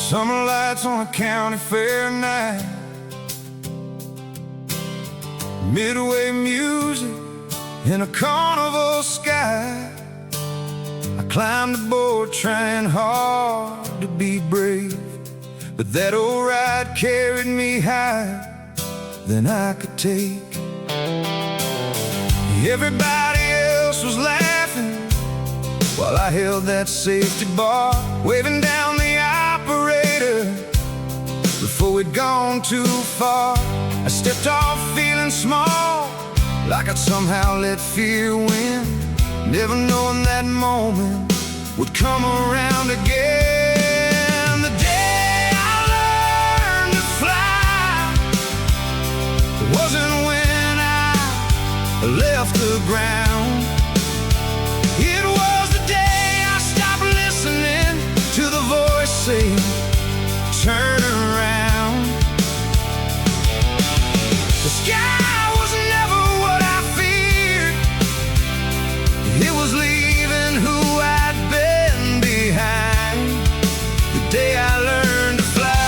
Summer lights on a county fair night, midway music in a carnival sky. I climbed aboard trying hard to be brave, but that old ride carried me higher than I could take. Everybody else was laughing while I held that safety bar, waving down the operator before we'd gone too far. I stepped off feeling small, like I'd somehow let fear win, never knowing that moment would come around again. The day I learned to fly wasn't when I left the ground. It was the day I stopped listening to the voice saying, turn around. The sky was never what I feared. It was leaving who I'd been behind. The day I learned to fly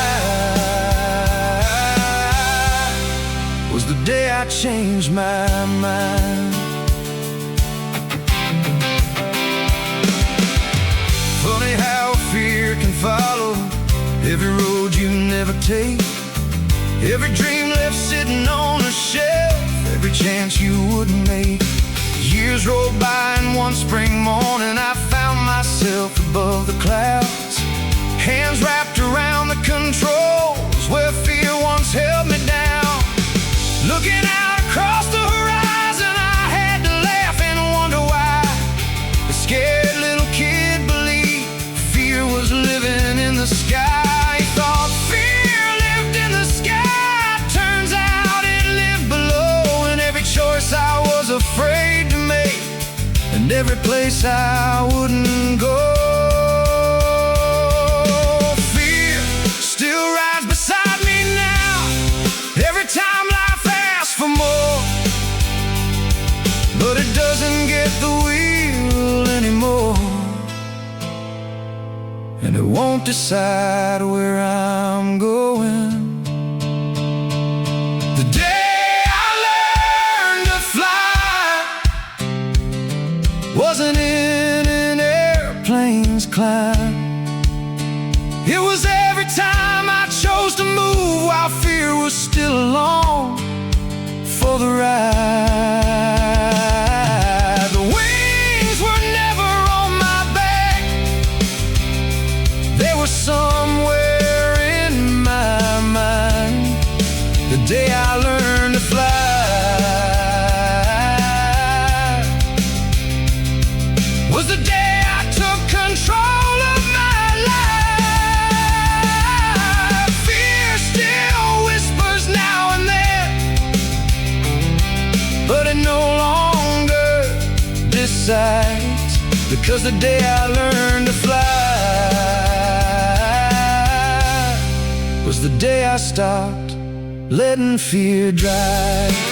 was the day I changed my mind. Funny how fear can follow every road you never take, every dream left sitting on a shelf, every chance you wouldn't make. Years rolled by and one spring morning I found myself above the clouds, hands wrapped around the controls where fear once held me down. Looking out across the horizon, I had to laugh and wonder why the scared little kid believed fear was living in the sky. He thought fear lived in the sky, turns out it lived below. And every choice I was afraid to make, and every place I wouldn't go, fear still rides beside me now. Every time life asks for more, but it doesn't get the wheel anymore, and it won't decide where I'm going. The day I learned to fly wasn't in an airplane's climb. It was every time I chose to move while fear was still along for the ride. The wings were never on my back, they were somewhere in my mind. The day I learned to fly was the day I took control of my life. Fear still whispers now and then, but it no longer decides, because the day I learned to fly was the day I stopped letting fear drive.